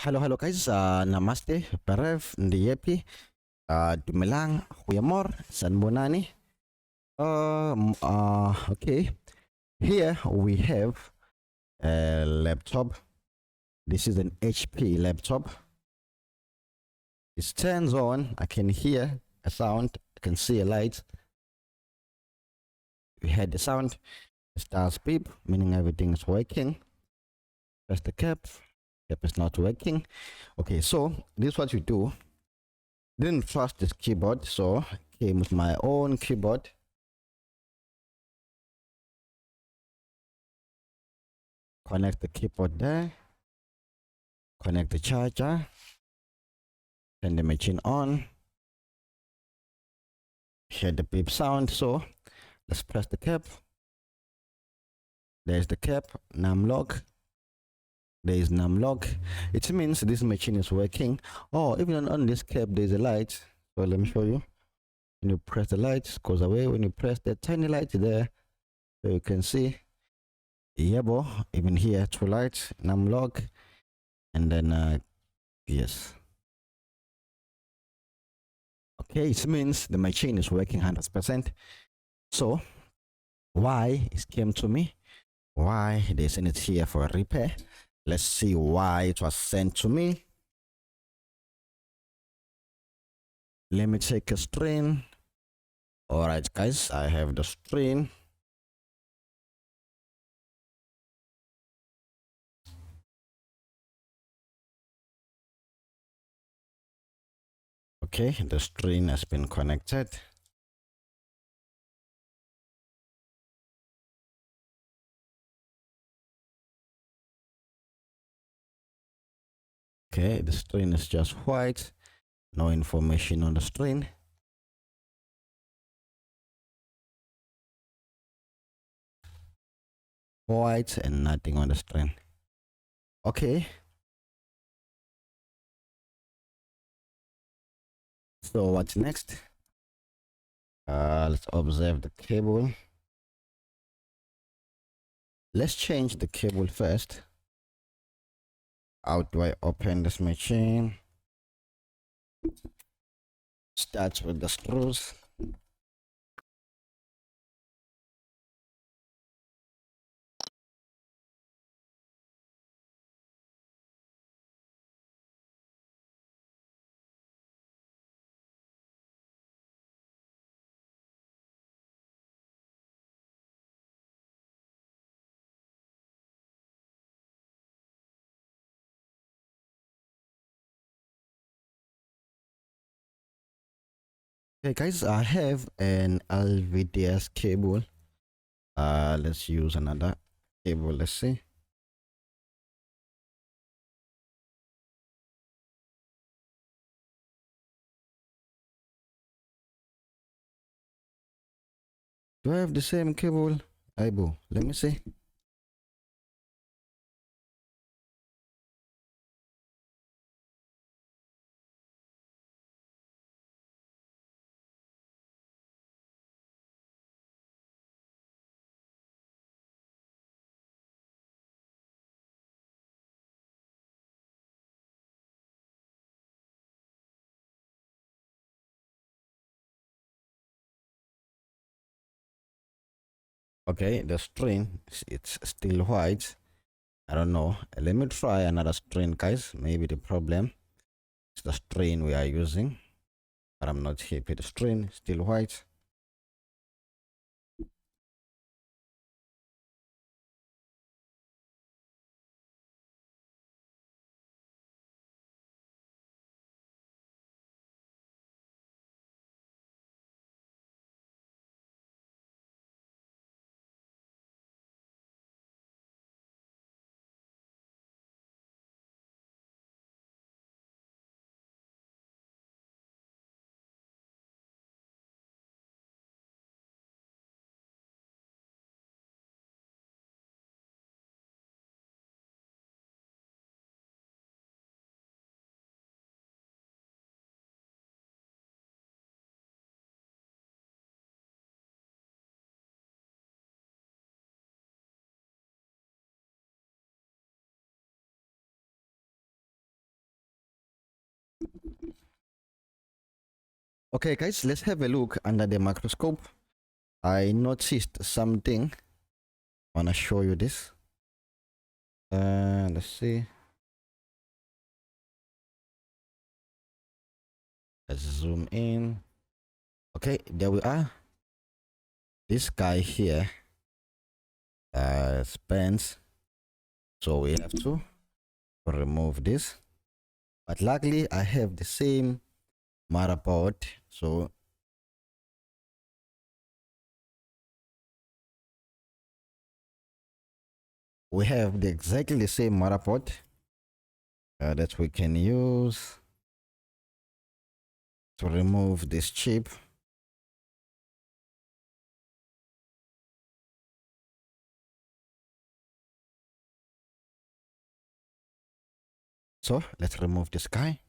Hello guys, namaste, Parev, Ndiyepi, Dumelang, Huyamor, Sanbonani. Okay, here we have a laptop. This is an HP laptop. It turns on, I can hear a sound, I can see a light. We heard the sound, it starts beep, meaning everything is working. Press the cap is not working. Okay, so this is what you do. Didn't trust this keyboard, so came with my own keyboard. Connect the keyboard there, connect the charger, turn the machine on, hear the beep sound. So let's press the cap. There's the cap, numlock. There is numlock. It means this machine is working. Oh, even on this cap there's a light. So let me show you. When you press the light, it goes away. When you press the tiny light there, so you can see, yebo, even here, two lights, numlock, and then yes. Okay, it means the machine is working 100%. So why it came to me, why they sent it here for a repair. Let's see why it was sent to me. Let me take a screen. All right guys, I have the screen. Okay, the screen has been connected. Okay, the screen is just white, no information on the screen. White and nothing on the screen. Okay, so what's next? Let's observe the cable. Let's change the cable first. How do I open this machine? Starts with the screws. Okay guys, I have an LVDS cable. Let's use another cable. Let's see. Do I have the same cable? Aibo, let me see. Okay, the string, it's still white. I don't know. Let me try another string, guys. Maybe the problem is the string we are using, but I'm not happy. The string still white. Okay, guys, let's have a look under the microscope. I noticed something. I want to show you this. Let's see. Let's zoom in. Okay, there we are. This guy here spans, so we have to remove this. But luckily, I have the same motherboard, so we have exactly the same motherboard that we can use to remove this chip. So let's remove this guy.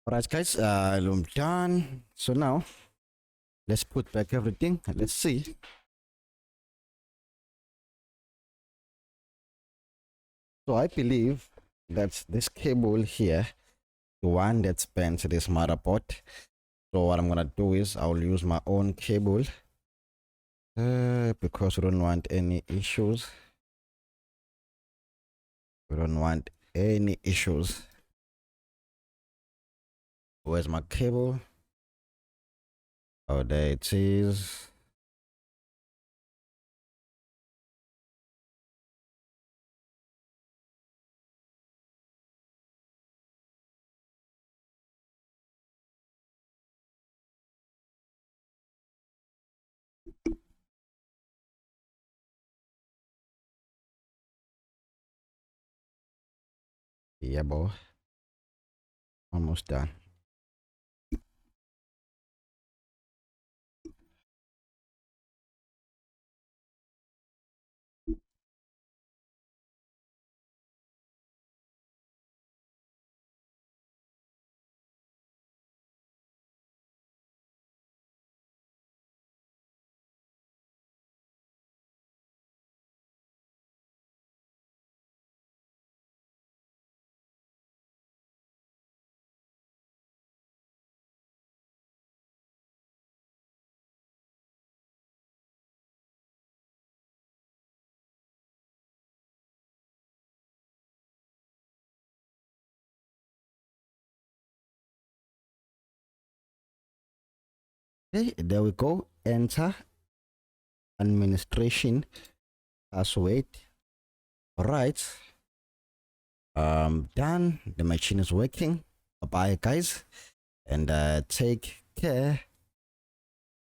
Alright, guys, I'm done. So now let's put back everything. Let's see. So I believe that's this cable here, the one that spans this motherboard. So what I'm gonna do is I'll use my own cable because we don't want any issues. We don't want any issues. Where's my cable? Oh, there it is. Yeah, boy. Almost done. Okay, there we go. Enter administration password. All right. Done. The machine is working. Bye, guys, and take care.